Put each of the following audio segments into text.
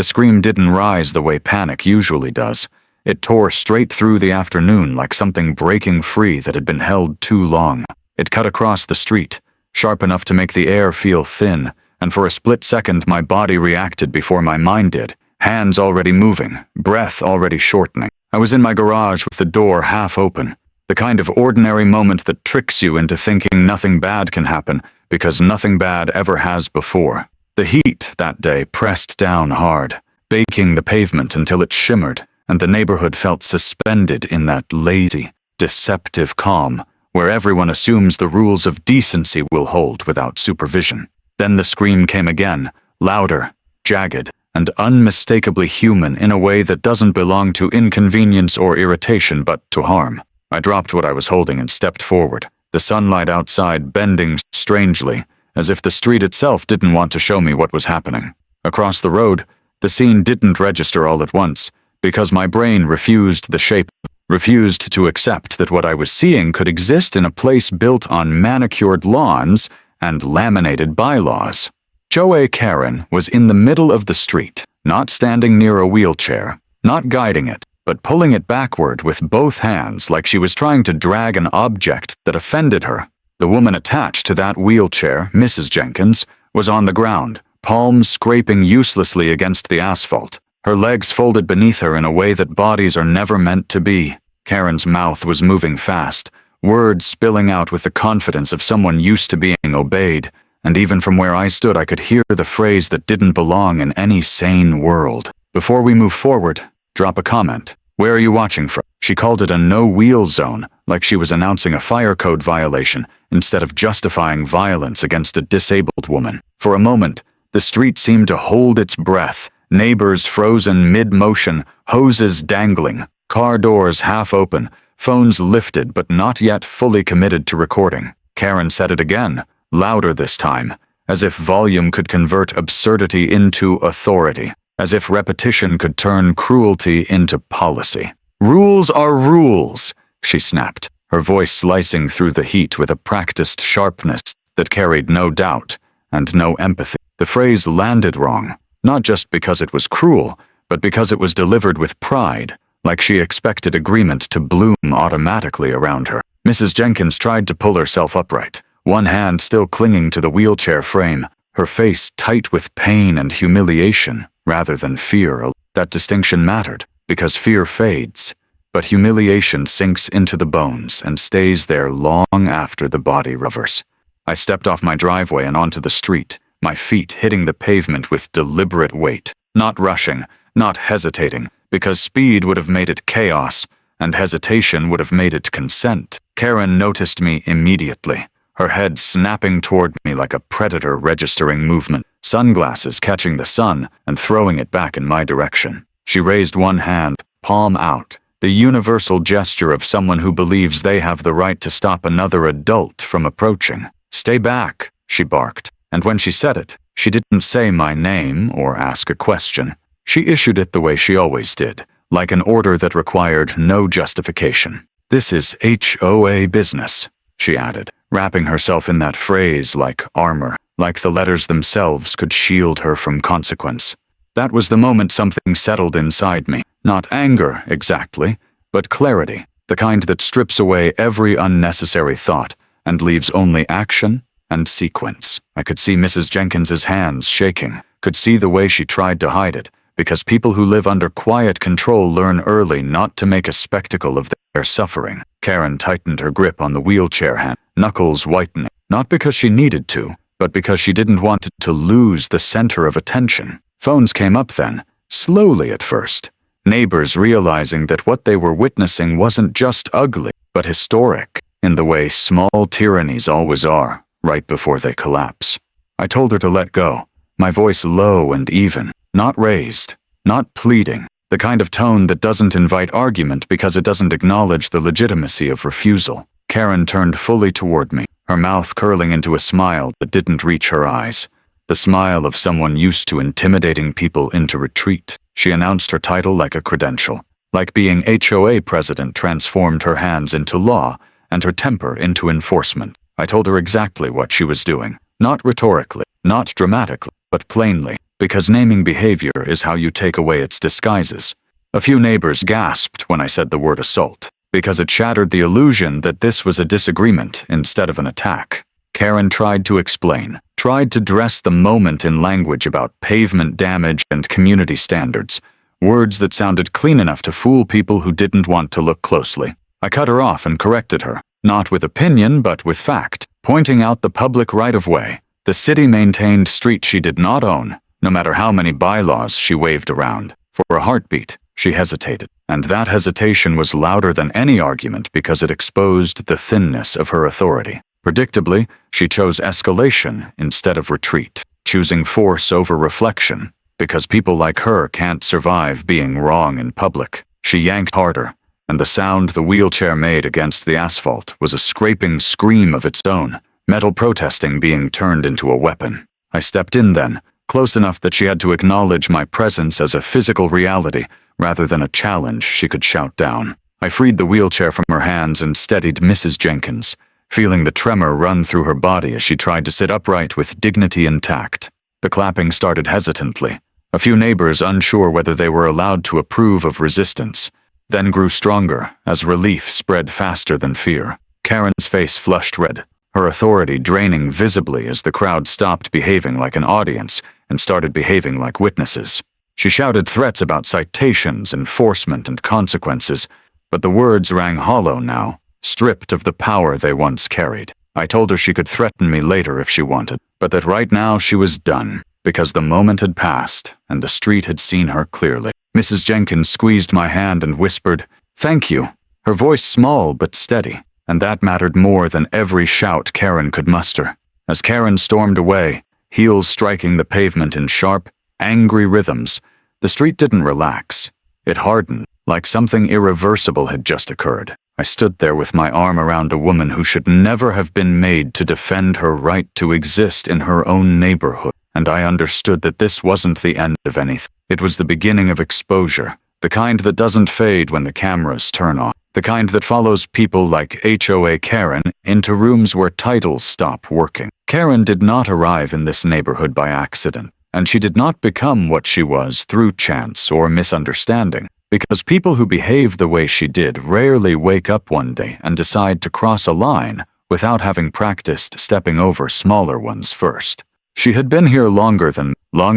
The scream didn't rise the way panic usually does. It tore straight through the afternoon like something breaking free that had been held too long. It cut across the street, sharp enough to make the air feel thin, and for a split second my body reacted before my mind did, hands already moving, breath already shortening. I was in my garage with the door half open, the kind of ordinary moment that tricks you into thinking nothing bad can happen because nothing bad ever has before. The heat that day pressed down hard, baking the pavement until it shimmered, and the neighborhood felt suspended in that lazy, deceptive calm where everyone assumes the rules of decency will hold without supervision. Then the scream came again, louder, jagged, and unmistakably human in a way that doesn't belong to inconvenience or irritation but to harm. I dropped what I was holding and stepped forward, the sunlight outside bending strangely, as if the street itself didn't want to show me what was happening. Across the road, the scene didn't register all at once, because my brain refused to accept that what I was seeing could exist in a place built on manicured lawns and laminated bylaws. HOA Karen was in the middle of the street, not standing near a wheelchair, not guiding it, but pulling it backward with both hands like she was trying to drag an object that offended her. The woman attached to that wheelchair, Mrs. Jenkins, was on the ground, palms scraping uselessly against the asphalt, her legs folded beneath her in a way that bodies are never meant to be. Karen's mouth was moving fast, words spilling out with the confidence of someone used to being obeyed, and even from where I stood I could hear the phrase that didn't belong in any sane world. Before we move forward, drop a comment. Where are you watching from? She called it a no-wheel zone, like she was announcing a fire code violation instead of justifying violence against a disabled woman. For a moment, the street seemed to hold its breath, neighbors frozen mid-motion, hoses dangling, car doors half open, phones lifted but not yet fully committed to recording. Karen said it again, louder this time, as if volume could convert absurdity into authority, as if repetition could turn cruelty into policy. "Rules are rules," she snapped, her voice slicing through the heat with a practiced sharpness that carried no doubt and no empathy. The phrase landed wrong, not just because it was cruel, but because it was delivered with pride, like she expected agreement to bloom automatically around her. Mrs. Jenkins tried to pull herself upright, one hand still clinging to the wheelchair frame, her face tight with pain and humiliation rather than fear. That distinction mattered, because fear fades, but humiliation sinks into the bones and stays there long after the body recovers. I stepped off my driveway and onto the street, my feet hitting the pavement with deliberate weight, not rushing, not hesitating, because speed would have made it chaos, and hesitation would have made it consent. Karen noticed me immediately, her head snapping toward me like a predator registering movement, sunglasses catching the sun and throwing it back in my direction. She raised one hand, palm out, the universal gesture of someone who believes they have the right to stop another adult from approaching. "Stay back," she barked, and when she said it, she didn't say my name or ask a question. She issued it the way she always did, like an order that required no justification. "This is HOA business," she added, wrapping herself in that phrase like armor, like the letters themselves could shield her from consequence. That was the moment something settled inside me. Not anger, exactly, but clarity, the kind that strips away every unnecessary thought and leaves only action and sequence. I could see Mrs. Jenkins's hands shaking, could see the way she tried to hide it, because people who live under quiet control learn early not to make a spectacle of their suffering. Karen tightened her grip on the wheelchair hand, knuckles whitening, not because she needed to, but because she didn't want to lose the center of attention. Phones came up then, slowly at first. Neighbors realizing that what they were witnessing wasn't just ugly, but historic, in the way small tyrannies always are, right before they collapse. I told her to let go, my voice low and even, not raised, not pleading, the kind of tone that doesn't invite argument because it doesn't acknowledge the legitimacy of refusal. Karen turned fully toward me, her mouth curling into a smile that didn't reach her eyes, the smile of someone used to intimidating people into retreat. She announced her title like a credential, like being HOA president transformed her hands into law and her temper into enforcement. I told her exactly what she was doing, not rhetorically, not dramatically, but plainly. because naming behavior is how you take away its disguises. A few neighbors gasped when I said the word assault, because it shattered the illusion that this was a disagreement instead of an attack. Karen tried to explain, tried to dress the moment in language about pavement damage and community standards, words that sounded clean enough to fool people who didn't want to look closely. I cut her off and corrected her, not with opinion but with fact, pointing out the public right-of-way, the city-maintained street she did not own, no matter how many bylaws she waved around. For a heartbeat, she hesitated, and that hesitation was louder than any argument because it exposed the thinness of her authority. Predictably, she chose escalation instead of retreat, choosing force over reflection, because people like her can't survive being wrong in public. She yanked harder, and the sound the wheelchair made against the asphalt was a scraping scream of its own, metal protesting being turned into a weapon. I stepped in then, close enough that she had to acknowledge my presence as a physical reality rather than a challenge she could shout down. I freed the wheelchair from her hands and steadied Mrs. Jenkins, feeling the tremor run through her body as she tried to sit upright with dignity and tact. The clapping started hesitantly, a few neighbors unsure whether they were allowed to approve of resistance, then grew stronger as relief spread faster than fear. Karen's face flushed red, her authority draining visibly as the crowd stopped behaving like an audience and started behaving like witnesses. She shouted threats about citations, enforcement, and consequences, but the words rang hollow now, stripped of the power they once carried. I told her she could threaten me later if she wanted, but that right now she was done, because the moment had passed and the street had seen her clearly. Mrs. Jenkins squeezed my hand and whispered, "Thank you," her voice small but steady, and that mattered more than every shout Karen could muster. As Karen stormed away, heels striking the pavement in sharp, angry rhythms, the street didn't relax. It hardened, like something irreversible had just occurred. I stood there with my arm around a woman who should never have been made to defend her right to exist in her own neighborhood, and I understood that this wasn't the end of anything. It was the beginning of exposure, the kind that doesn't fade when the cameras turn on, the kind that follows people like HOA Karen into rooms where titles stop working. Karen did not arrive in this neighborhood by accident, and she did not become what she was through chance or misunderstanding. Because people who behave the way she did rarely wake up one day and decide to cross a line without having practiced stepping over smaller ones first. She had been here long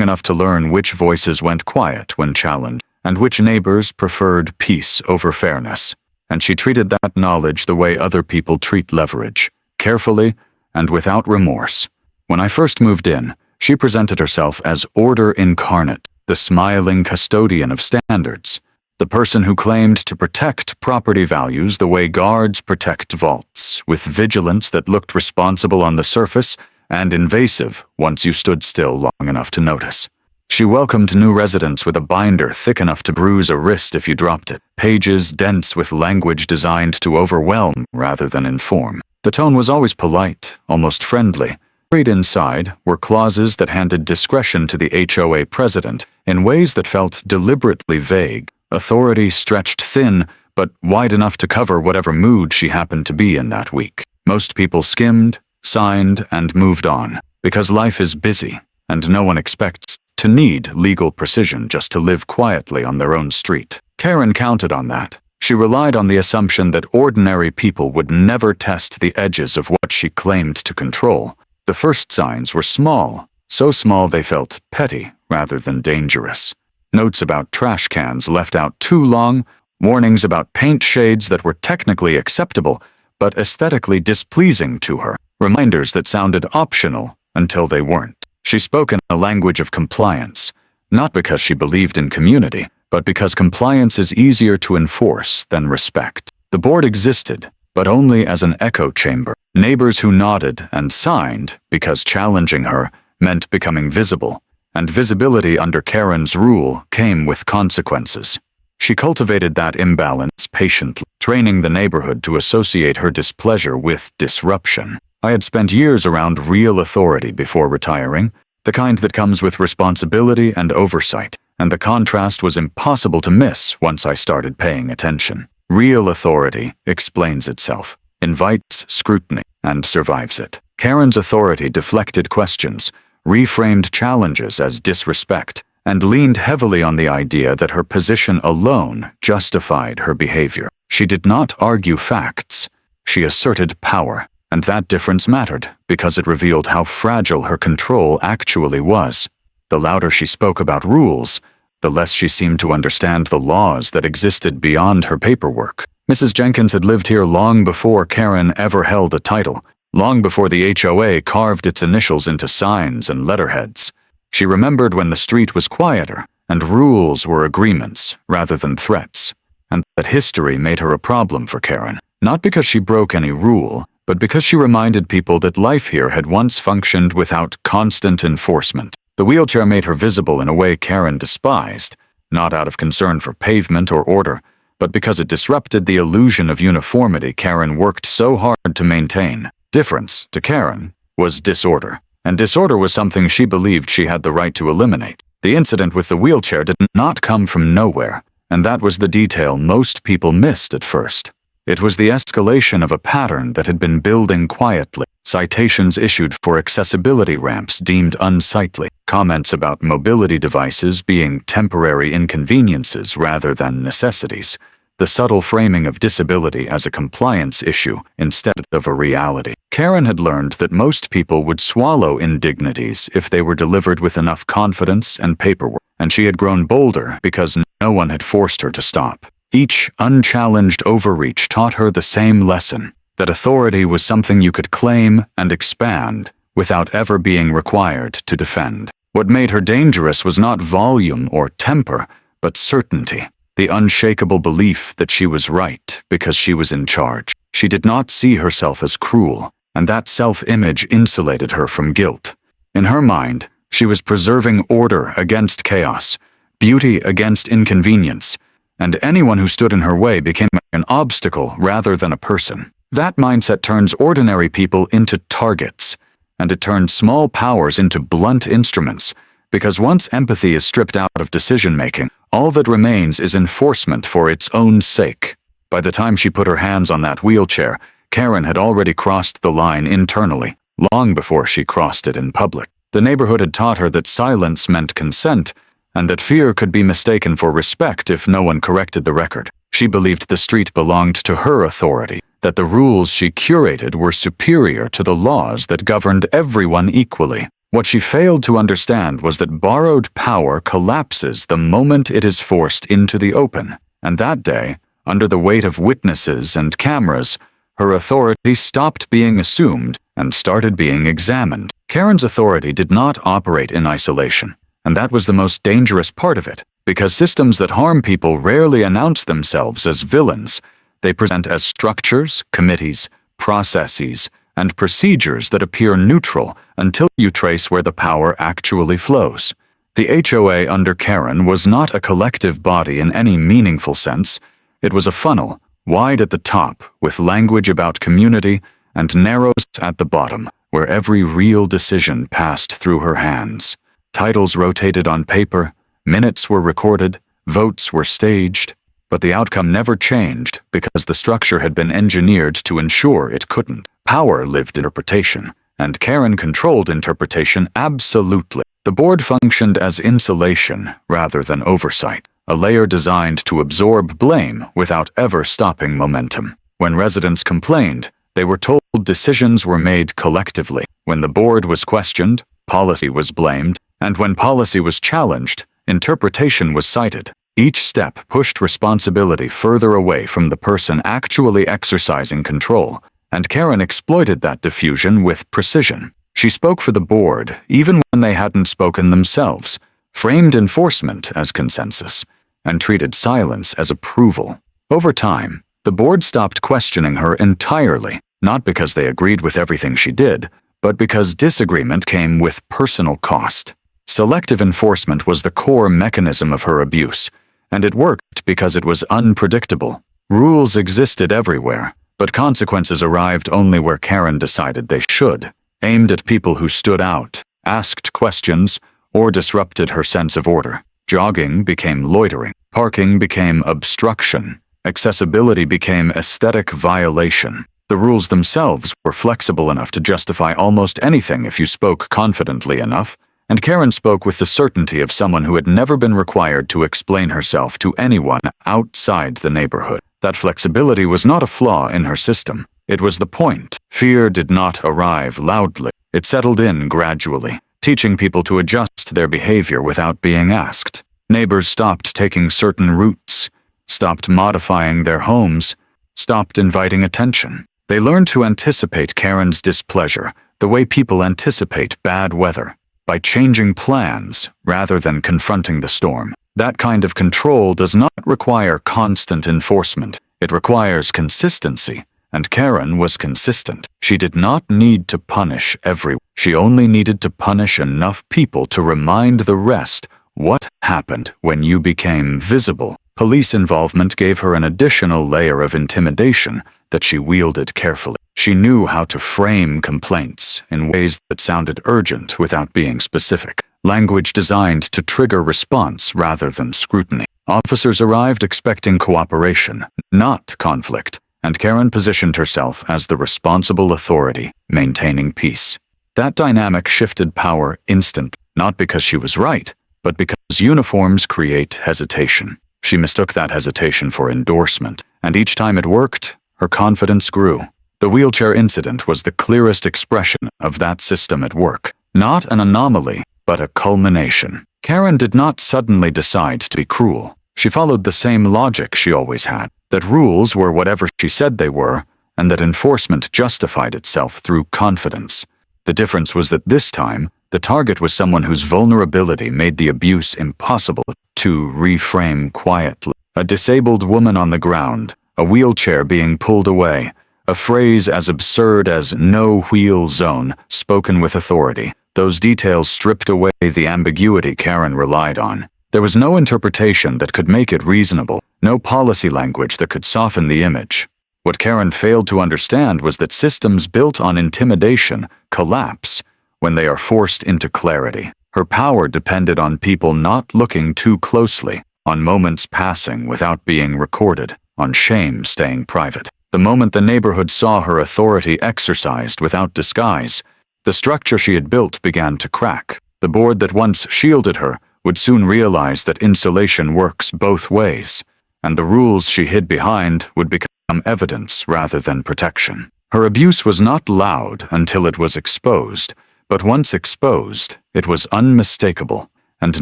enough to learn which voices went quiet when challenged and which neighbors preferred peace over fairness. And she treated that knowledge the way other people treat leverage, carefully and without remorse. When I first moved in, she presented herself as order incarnate, the smiling custodian of standards. The person who claimed to protect property values the way guards protect vaults, with vigilance that looked responsible on the surface and invasive once you stood still long enough to notice. She welcomed new residents with a binder thick enough to bruise a wrist if you dropped it, pages dense with language designed to overwhelm rather than inform. The tone was always polite, almost friendly. Buried inside were clauses that handed discretion to the HOA president in ways that felt deliberately vague. Authority stretched thin, but wide enough to cover whatever mood she happened to be in that week. Most people skimmed, signed, and moved on, because life is busy, and no one expects to need legal precision just to live quietly on their own street. Karen counted on that. She relied on the assumption that ordinary people would never test the edges of what she claimed to control. The first signs were small, so small they felt petty rather than dangerous. Notes about trash cans left out too long, warnings about paint shades that were technically acceptable but aesthetically displeasing to her, reminders that sounded optional until they weren't. She spoke in a language of compliance, not because she believed in community, but because compliance is easier to enforce than respect. The board existed, but only as an echo chamber. Neighbors who nodded and signed because challenging her meant becoming visible. And visibility under Karen's rule came with consequences. She cultivated that imbalance patiently, training the neighborhood to associate her displeasure with disruption. I had spent years around real authority before retiring, the kind that comes with responsibility and oversight, and the contrast was impossible to miss once I started paying attention. Real authority explains itself, invites scrutiny, and survives it. Karen's authority deflected questions, reframed challenges as disrespect, and leaned heavily on the idea that her position alone justified her behavior. She did not argue facts. She asserted power, and that difference mattered because it revealed how fragile her control actually was. The louder she spoke about rules, the less she seemed to understand the laws that existed beyond her paperwork. Mrs. Jenkins had lived here long before Karen ever held a title, long before the HOA carved its initials into signs and letterheads. She remembered when the street was quieter, and rules were agreements rather than threats, and that history made her a problem for Karen, not because she broke any rule, but because she reminded people that life here had once functioned without constant enforcement. The wheelchair made her visible in a way Karen despised, not out of concern for pavement or order, but because it disrupted the illusion of uniformity Karen worked so hard to maintain. Difference, to Karen, was disorder, and disorder was something she believed she had the right to eliminate. The incident with the wheelchair did not come from nowhere, and that was the detail most people missed at first. It was the escalation of a pattern that had been building quietly. Citations issued for accessibility ramps deemed unsightly, comments about mobility devices being temporary inconveniences rather than necessities, the subtle framing of disability as a compliance issue instead of a reality. Karen had learned that most people would swallow indignities if they were delivered with enough confidence and paperwork, and she had grown bolder because no one had forced her to stop. Each unchallenged overreach taught her the same lesson, that authority was something you could claim and expand without ever being required to defend. What made her dangerous was not volume or temper, but certainty, the unshakable belief that she was right because she was in charge. She did not see herself as cruel, and that self-image insulated her from guilt. In her mind, she was preserving order against chaos, beauty against inconvenience, and anyone who stood in her way became an obstacle rather than a person. That mindset turns ordinary people into targets, and it turns small powers into blunt instruments, because once empathy is stripped out of decision-making, all that remains is enforcement for its own sake. By the time she put her hands on that wheelchair, Karen had already crossed the line internally, long before she crossed it in public. The neighborhood had taught her that silence meant consent, and that fear could be mistaken for respect if no one corrected the record. She believed the street belonged to her authority, that the rules she curated were superior to the laws that governed everyone equally. What she failed to understand was that borrowed power collapses the moment it is forced into the open, and that day, under the weight of witnesses and cameras, her authority stopped being assumed and started being examined. Karen's authority did not operate in isolation, and that was the most dangerous part of it, because systems that harm people rarely announce themselves as villains. They present as structures, committees, processes, and procedures that appear neutral until you trace where the power actually flows. The HOA under Karen was not a collective body in any meaningful sense. It was a funnel, wide at the top, with language about community, and narrow at the bottom, where every real decision passed through her hands. Titles rotated on paper, minutes were recorded, votes were staged, but the outcome never changed because the structure had been engineered to ensure it couldn't. Power lived in interpretation, and Karen controlled interpretation absolutely. The board functioned as insulation rather than oversight, a layer designed to absorb blame without ever stopping momentum. When residents complained, they were told decisions were made collectively. When the board was questioned, policy was blamed, and when policy was challenged, interpretation was cited. Each step pushed responsibility further away from the person actually exercising control, and Karen exploited that diffusion with precision. She spoke for the board, even when they hadn't spoken themselves, framed enforcement as consensus, and treated silence as approval. Over time, the board stopped questioning her entirely, not because they agreed with everything she did, but because disagreement came with personal cost. Selective enforcement was the core mechanism of her abuse, and it worked because it was unpredictable. Rules existed everywhere, but consequences arrived only where Karen decided they should, aimed at people who stood out, asked questions, or disrupted her sense of order. Jogging became loitering, parking became obstruction, accessibility became aesthetic violation. The rules themselves were flexible enough to justify almost anything if you spoke confidently enough, and Karen spoke with the certainty of someone who had never been required to explain herself to anyone outside the neighborhood. That flexibility was not a flaw in her system. It was the point. Fear did not arrive loudly. It settled in gradually, teaching people to adjust their behavior without being asked. Neighbors stopped taking certain routes, stopped modifying their homes, stopped inviting attention. They learned to anticipate Karen's displeasure the way people anticipate bad weather, by changing plans rather than confronting the storm. That kind of control does not require constant enforcement. It requires consistency, and Karen was consistent. She did not need to punish everyone. She only needed to punish enough people to remind the rest what happened when you became visible. Police involvement gave her an additional layer of intimidation that she wielded carefully. She knew how to frame complaints in ways that sounded urgent without being specific. Language designed to trigger response rather than scrutiny. Officers arrived expecting cooperation, not conflict, and Karen positioned herself as the responsible authority, maintaining peace. That dynamic shifted power instantly, not because she was right, but because uniforms create hesitation. She mistook that hesitation for endorsement, and each time it worked, her confidence grew. The wheelchair incident was the clearest expression of that system at work. Not an anomaly, but a culmination. Karen did not suddenly decide to be cruel. She followed the same logic she always had, that rules were whatever she said they were, and that enforcement justified itself through confidence. The difference was that this time, the target was someone whose vulnerability made the abuse impossible to reframe quietly. A disabled woman on the ground, a wheelchair being pulled away, a phrase as absurd as "no wheel zone" spoken with authority. Those details stripped away the ambiguity Karen relied on. There was no interpretation that could make it reasonable, no policy language that could soften the image. What Karen failed to understand was that systems built on intimidation collapse when they are forced into clarity. Her power depended on people not looking too closely, on moments passing without being recorded, on shame staying private. The moment the neighborhood saw her authority exercised without disguise, the structure she had built began to crack. The board that once shielded her would soon realize that insulation works both ways, and the rules she hid behind would become evidence rather than protection. Her abuse was not loud until it was exposed, but once exposed, it was unmistakable, and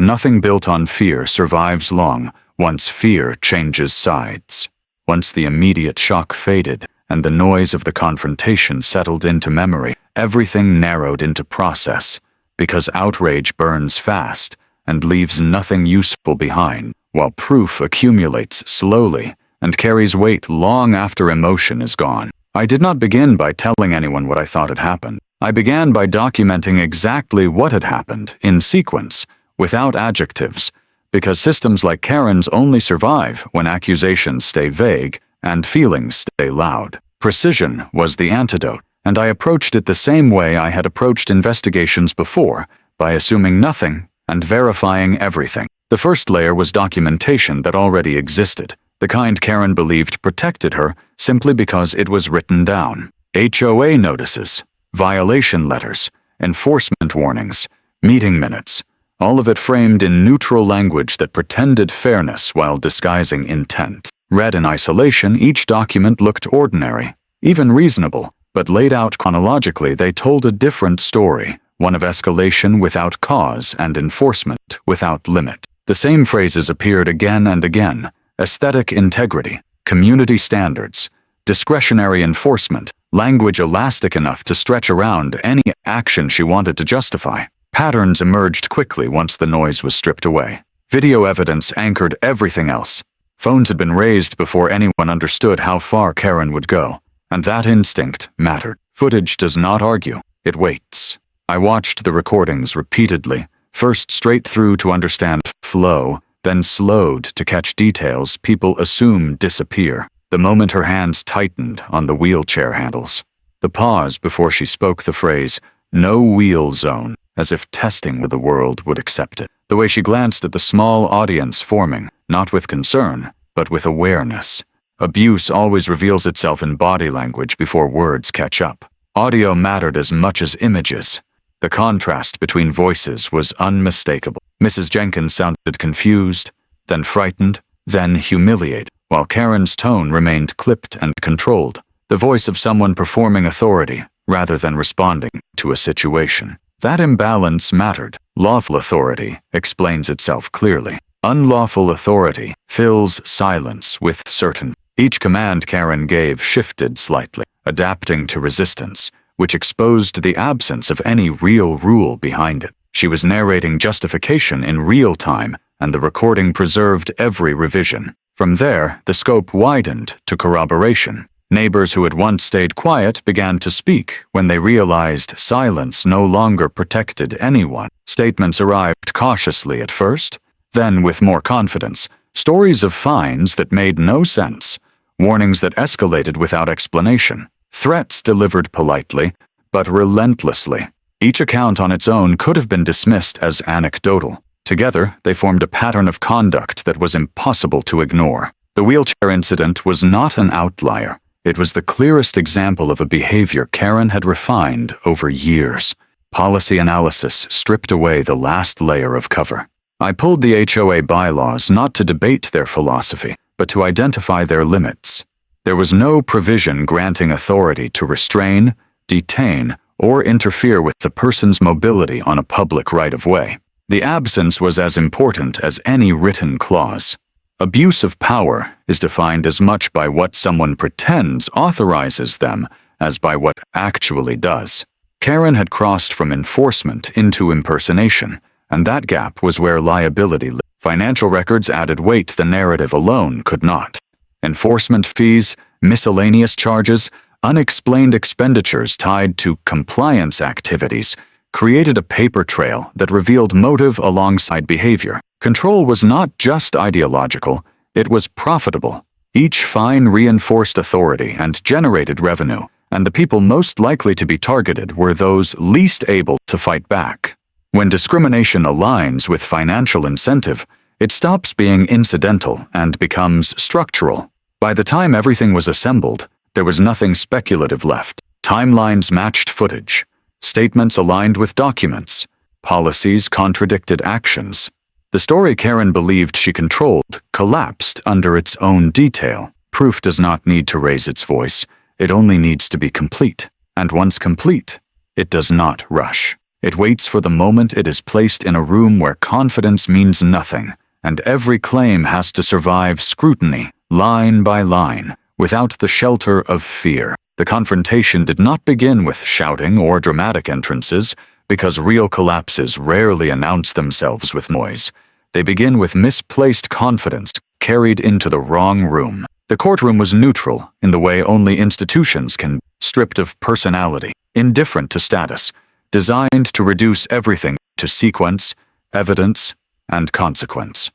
nothing built on fear survives long once fear changes sides. Once the immediate shock faded and the noise of the confrontation settled into memory, everything narrowed into process, because outrage burns fast and leaves nothing useful behind, while proof accumulates slowly and carries weight long after emotion is gone. I did not begin by telling anyone what I thought had happened. I began by documenting exactly what had happened, in sequence, without adjectives, because systems like Karen's only survive when accusations stay vague and feelings stay loud. Precision was the antidote, and I approached it the same way I had approached investigations before, by assuming nothing and verifying everything. The first layer was documentation that already existed, the kind Karen believed protected her simply because it was written down. HOA notices, violation letters, enforcement warnings, meeting minutes, all of it framed in neutral language that pretended fairness while disguising intent. Read in isolation, each document looked ordinary, even reasonable, but laid out chronologically they told a different story, one of escalation without cause and enforcement without limit. The same phrases appeared again and again: aesthetic integrity, community standards, discretionary enforcement, language elastic enough to stretch around any action she wanted to justify. Patterns emerged quickly once the noise was stripped away. Video evidence anchored everything else. Phones had been raised before anyone understood how far Karen would go, and that instinct mattered. Footage does not argue, it waits. I watched the recordings repeatedly, first straight through to understand flow, then slowed to catch details people assume disappear. The moment her hands tightened on the wheelchair handles. The pause before she spoke the phrase, "no wheel zone," as if testing whether the world would accept it. The way she glanced at the small audience forming, not with concern, but with awareness. Abuse always reveals itself in body language before words catch up. Audio mattered as much as images. The contrast between voices was unmistakable. Mrs. Jenkins sounded confused, then frightened, then humiliated, while Karen's tone remained clipped and controlled, the voice of someone performing authority rather than responding to a situation. That imbalance mattered. Lawful authority explains itself clearly. Unlawful authority fills silence with certainty. Each command Karen gave shifted slightly, adapting to resistance, which exposed the absence of any real rule behind it. She was narrating justification in real time, and the recording preserved every revision. From there, the scope widened to corroboration. Neighbors who had once stayed quiet began to speak when they realized silence no longer protected anyone. Statements arrived cautiously at first, then with more confidence. Stories of fines that made no sense, warnings that escalated without explanation, threats delivered politely, but relentlessly. Each account on its own could have been dismissed as anecdotal. Together, they formed a pattern of conduct that was impossible to ignore. The wheelchair incident was not an outlier. It was the clearest example of a behavior Karen had refined over years. Policy analysis stripped away the last layer of cover. I pulled the HOA bylaws not to debate their philosophy, but to identify their limits. There was no provision granting authority to restrain, detain, or interfere with the person's mobility on a public right-of-way. The absence was as important as any written clause. Abuse of power is defined as much by what someone pretends authorizes them as by what actually does. Karen had crossed from enforcement into impersonation, and that gap was where liability lived. Financial records added weight the narrative alone could not. Enforcement fees, miscellaneous charges, unexplained expenditures tied to compliance activities created a paper trail that revealed motive alongside behavior. Control was not just ideological, it was profitable. Each fine reinforced authority and generated revenue, and the people most likely to be targeted were those least able to fight back. When discrimination aligns with financial incentive, it stops being incidental and becomes structural. By the time everything was assembled, there was nothing speculative left. Timelines matched footage. Statements aligned with documents. Policies contradicted actions. The story Karen believed she controlled collapsed under its own detail. Proof does not need to raise its voice. It only needs to be complete. And once complete, it does not rush. It waits for the moment it is placed in a room where confidence means nothing, and every claim has to survive scrutiny, line by line, without the shelter of fear. The confrontation did not begin with shouting or dramatic entrances, because real collapses rarely announce themselves with noise. They begin with misplaced confidence carried into the wrong room. The courtroom was neutral in the way only institutions can, stripped of personality, indifferent to status, designed to reduce everything to sequence, evidence, and consequence.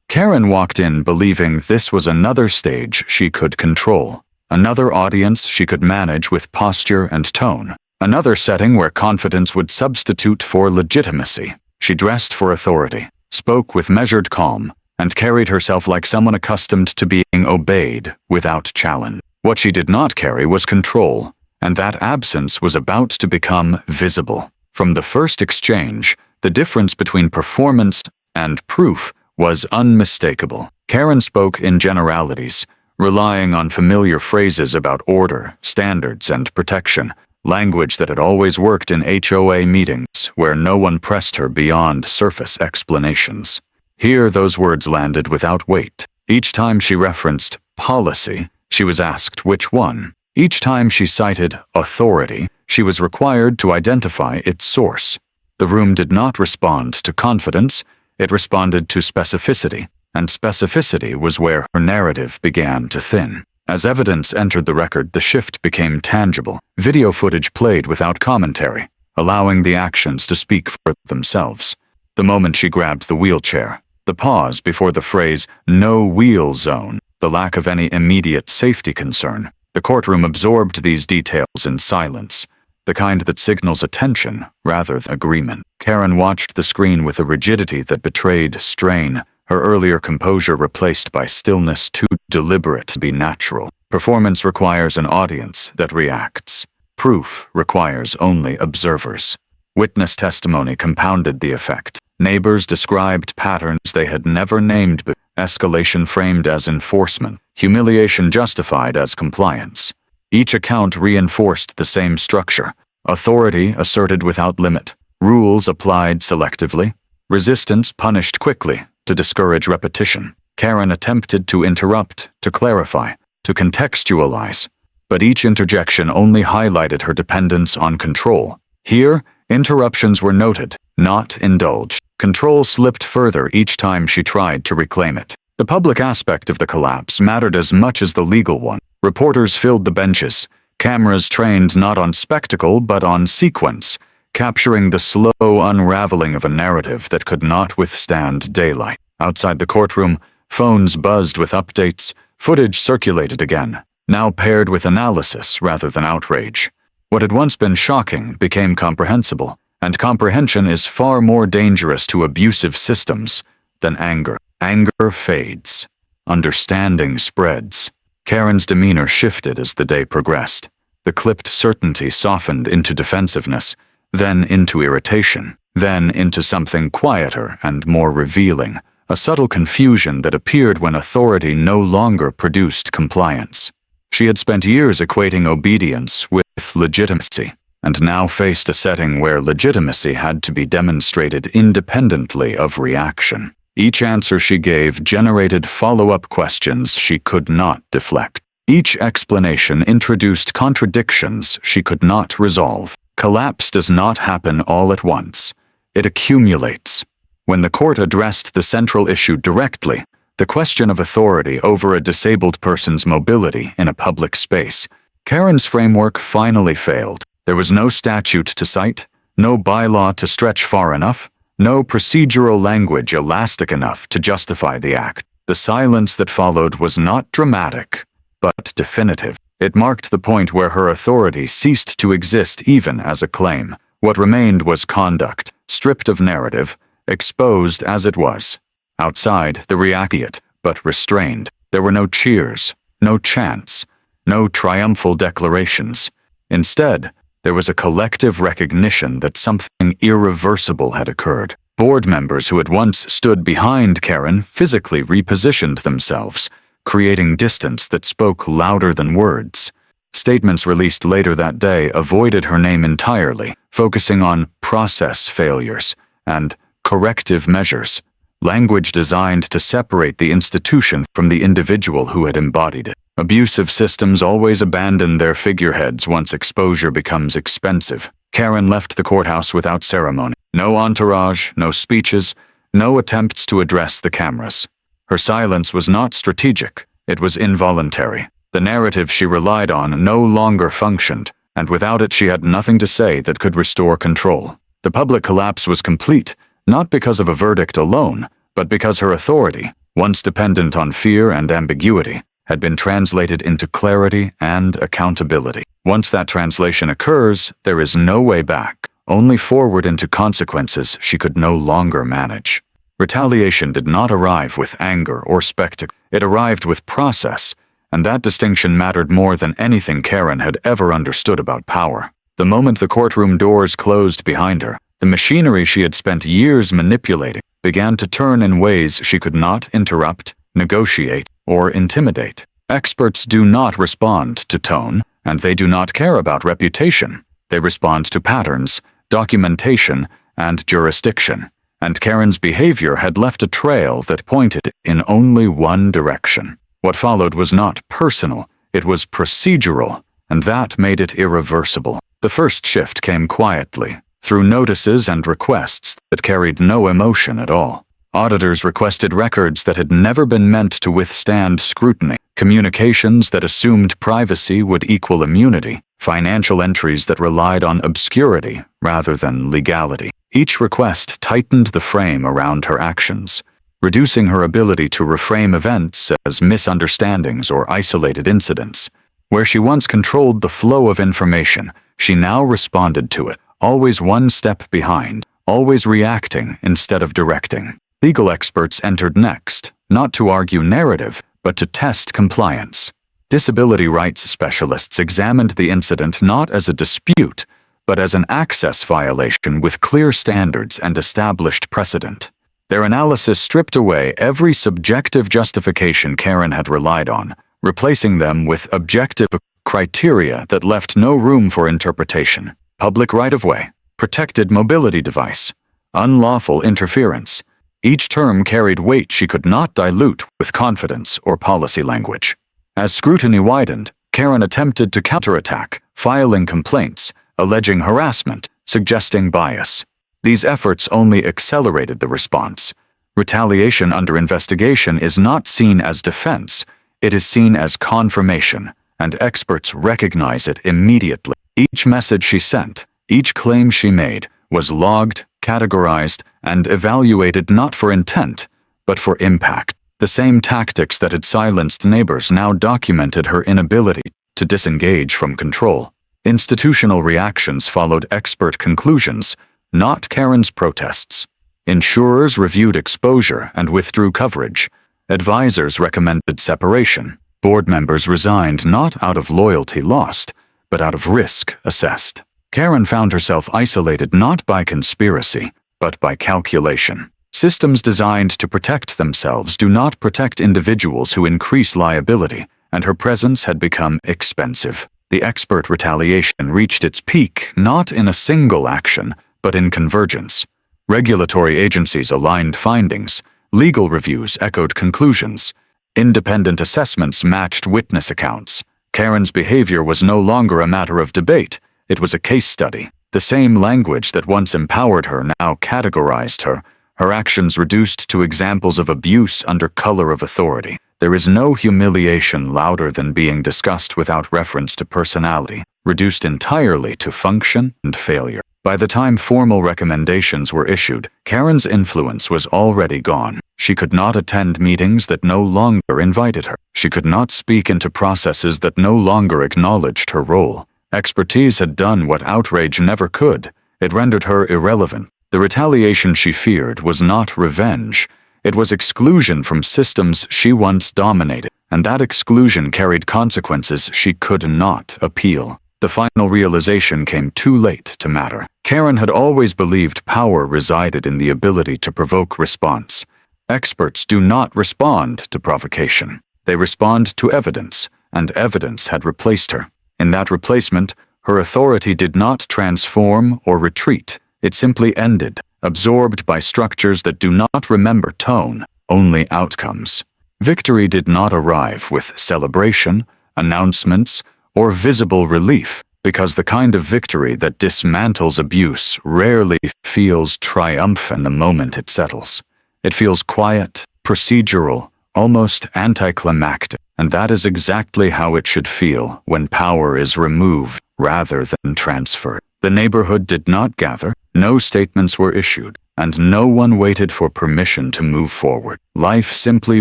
Karen walked in believing this was another stage she could control, another audience she could manage with posture and tone, another setting where confidence would substitute for legitimacy. She dressed for authority, spoke with measured calm, and carried herself like someone accustomed to being obeyed without challenge. What she did not carry was control, and that absence was about to become visible. From the first exchange, the difference between performance and proof was unmistakable. Karen spoke in generalities, relying on familiar phrases about order, standards, and protection, language that had always worked in HOA meetings where no one pressed her beyond surface explanations. Here those words landed without weight. Each time she referenced policy, she was asked which one. Each time she cited authority, she was required to identify its source. The room did not respond to confidence, it responded to specificity, and specificity was where her narrative began to thin. As evidence entered the record, the shift became tangible. Video footage played without commentary, allowing the actions to speak for themselves. The moment she grabbed the wheelchair, the pause before the phrase, "no wheel zone," the lack of any immediate safety concern. The courtroom absorbed these details in silence, the kind that signals attention rather than agreement. Karen watched the screen with a rigidity that betrayed strain, her earlier composure replaced by stillness too deliberate to be natural. Performance requires an audience that reacts. Proof requires only observers. Witness testimony compounded the effect. Neighbors described patterns they had never named, but escalation framed as enforcement, humiliation justified as compliance. Each account reinforced the same structure. Authority asserted without limit. Rules applied selectively. Resistance punished quickly to discourage repetition. Karen attempted to interrupt, to clarify, to contextualize, but each interjection only highlighted her dependence on control. Here, interruptions were noted, not indulged. Control slipped further each time she tried to reclaim it. The public aspect of the collapse mattered as much as the legal one. Reporters filled the benches, cameras trained not on spectacle but on sequence, capturing the slow unraveling of a narrative that could not withstand daylight. Outside the courtroom, phones buzzed with updates, footage circulated again, now paired with analysis rather than outrage. What had once been shocking became comprehensible, and comprehension is far more dangerous to abusive systems than anger. Anger fades. Understanding spreads. Karen's demeanor shifted as the day progressed. The clipped certainty softened into defensiveness, then into irritation, then into something quieter and more revealing, a subtle confusion that appeared when authority no longer produced compliance. She had spent years equating obedience with legitimacy, and now faced a setting where legitimacy had to be demonstrated independently of reaction. Each answer she gave generated follow-up questions she could not deflect. Each explanation introduced contradictions she could not resolve. Collapse does not happen all at once. It accumulates. When the court addressed the central issue directly, the question of authority over a disabled person's mobility in a public space, Karen's framework finally failed. There was no statute to cite, no bylaw to stretch far enough, no procedural language elastic enough to justify the act. The silence that followed was not dramatic, but definitive. It marked the point where her authority ceased to exist even as a claim. What remained was conduct, stripped of narrative, exposed as it was. Outside, the react, but restrained. There were no cheers, no chants, no triumphal declarations. Instead, there was a collective recognition that something irreversible had occurred. Board members who had once stood behind Karen physically repositioned themselves, creating distance that spoke louder than words. Statements released later that day avoided her name entirely, focusing on process failures and corrective measures, language designed to separate the institution from the individual who had embodied it. Abusive systems always abandon their figureheads once exposure becomes expensive. Karen left the courthouse without ceremony. No entourage, no speeches, no attempts to address the cameras. Her silence was not strategic, it was involuntary. The narrative she relied on no longer functioned, and without it she had nothing to say that could restore control. The public collapse was complete, not because of a verdict alone, but because her authority, once dependent on fear and ambiguity, had been translated into clarity and accountability. Once that translation occurs, there is no way back, only forward into consequences she could no longer manage. Retaliation did not arrive with anger or spectacle. It arrived with process, and that distinction mattered more than anything Karen had ever understood about power. The moment the courtroom doors closed behind her, the machinery she had spent years manipulating began to turn in ways she could not interrupt, negotiate, or intimidate. Experts do not respond to tone, and they do not care about reputation. They respond to patterns, documentation, and jurisdiction. And Karen's behavior had left a trail that pointed in only one direction. What followed was not personal, it was procedural, and that made it irreversible. The first shift came quietly, through notices and requests that carried no emotion at all. Auditors requested records that had never been meant to withstand scrutiny, communications that assumed privacy would equal immunity, financial entries that relied on obscurity rather than legality. Each request tightened the frame around her actions, reducing her ability to reframe events as misunderstandings or isolated incidents. Where she once controlled the flow of information, she now responded to it, always one step behind, always reacting instead of directing. Legal experts entered next, not to argue narrative, but to test compliance. Disability rights specialists examined the incident not as a dispute, but as an access violation with clear standards and established precedent. Their analysis stripped away every subjective justification Karen had relied on, replacing them with objective criteria that left no room for interpretation. Public right-of-way, protected mobility device, unlawful interference. Each term carried weight she could not dilute with confidence or policy language. As scrutiny widened, Karen attempted to counterattack, filing complaints, alleging harassment, suggesting bias. These efforts only accelerated the response. Retaliation under investigation is not seen as defense, it is seen as confirmation, and experts recognize it immediately. Each message she sent, each claim she made, was logged, categorized, and evaluated not for intent, but for impact. The same tactics that had silenced neighbors now documented her inability to disengage from control. Institutional reactions followed expert conclusions, not Karen's protests. Insurers reviewed exposure and withdrew coverage. Advisors recommended separation. Board members resigned not out of loyalty lost, but out of risk assessed. Karen found herself isolated not by conspiracy, but by calculation. Systems designed to protect themselves do not protect individuals who increase liability, and her presence had become expensive. The expert retaliation reached its peak not in a single action, but in convergence. Regulatory agencies aligned findings, legal reviews echoed conclusions, independent assessments matched witness accounts. Karen's behavior was no longer a matter of debate, it was a case study. The same language that once empowered her now categorized her, her actions reduced to examples of abuse under color of authority. There is no humiliation louder than being discussed without reference to personality, reduced entirely to function and failure. By the time formal recommendations were issued, Karen's influence was already gone. She could not attend meetings that no longer invited her. She could not speak into processes that no longer acknowledged her role. Expertise had done what outrage never could. It rendered her irrelevant. The retaliation she feared was not revenge. It was exclusion from systems she once dominated, and that exclusion carried consequences she could not appeal. The final realization came too late to matter. Karen had always believed power resided in the ability to provoke response. Experts do not respond to provocation. They respond to evidence, and evidence had replaced her. In that replacement, her authority did not transform or retreat. It simply ended, absorbed by structures that do not remember tone, only outcomes. Victory did not arrive with celebration, announcements, or visible relief, because the kind of victory that dismantles abuse rarely feels triumphant the moment it settles. It feels quiet, procedural, almost anticlimactic, and that is exactly how it should feel when power is removed rather than transferred. The neighborhood did not gather, no statements were issued, and no one waited for permission to move forward. Life simply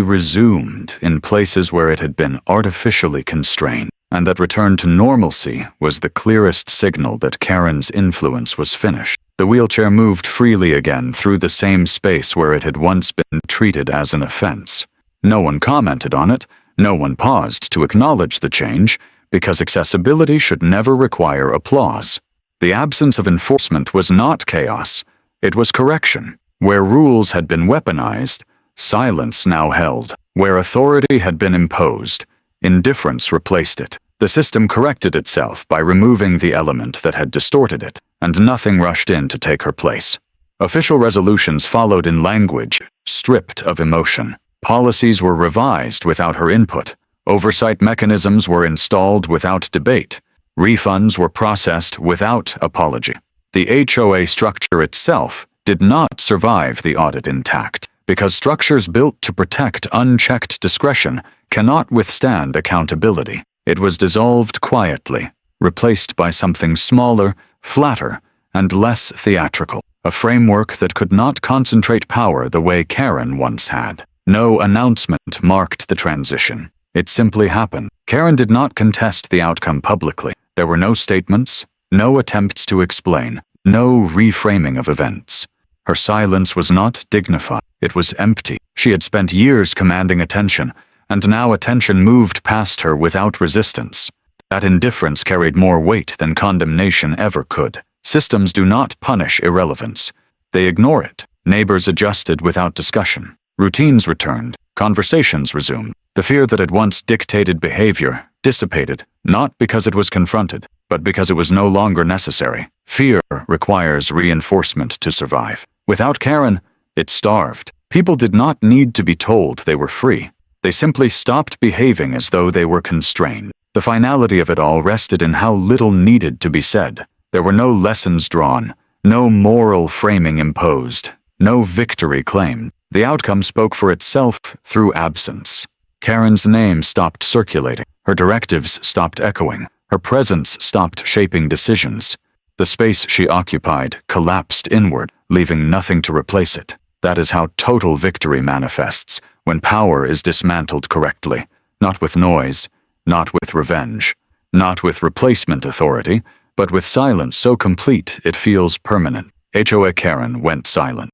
resumed in places where it had been artificially constrained, and that return to normalcy was the clearest signal that Karen's influence was finished. The wheelchair moved freely again through the same space where it had once been treated as an offense. No one commented on it, no one paused to acknowledge the change, because accessibility should never require applause. The absence of enforcement was not chaos, it was correction. Where rules had been weaponized, silence now held. Where authority had been imposed, indifference replaced it. The system corrected itself by removing the element that had distorted it, and nothing rushed in to take her place. Official resolutions followed in language, stripped of emotion. Policies were revised without her input. Oversight mechanisms were installed without debate. Refunds were processed without apology. The HOA structure itself did not survive the audit intact, because structures built to protect unchecked discretion cannot withstand accountability. It was dissolved quietly, replaced by something smaller, flatter, and less theatrical, a framework that could not concentrate power the way Karen once had. No announcement marked the transition. It simply happened. Karen did not contest the outcome publicly. There were no statements, no attempts to explain, no reframing of events. Her silence was not dignified. It was empty. She had spent years commanding attention, and now attention moved past her without resistance. That indifference carried more weight than condemnation ever could. Systems do not punish irrelevance. They ignore it. Neighbors adjusted without discussion. Routines returned. Conversations resumed. The fear that had once dictated behavior dissipated, not because it was confronted, but because it was no longer necessary. Fear requires reinforcement to survive. Without Karen, it starved. People did not need to be told they were free. They simply stopped behaving as though they were constrained. The finality of it all rested in how little needed to be said. There were no lessons drawn, no moral framing imposed, no victory claimed. The outcome spoke for itself through absence. Karen's name stopped circulating. Her directives stopped echoing. Her presence stopped shaping decisions. The space she occupied collapsed inward, leaving nothing to replace it. That is how total victory manifests, when power is dismantled correctly, not with noise, not with revenge, not with replacement authority, but with silence so complete it feels permanent. HOA Karen went silent.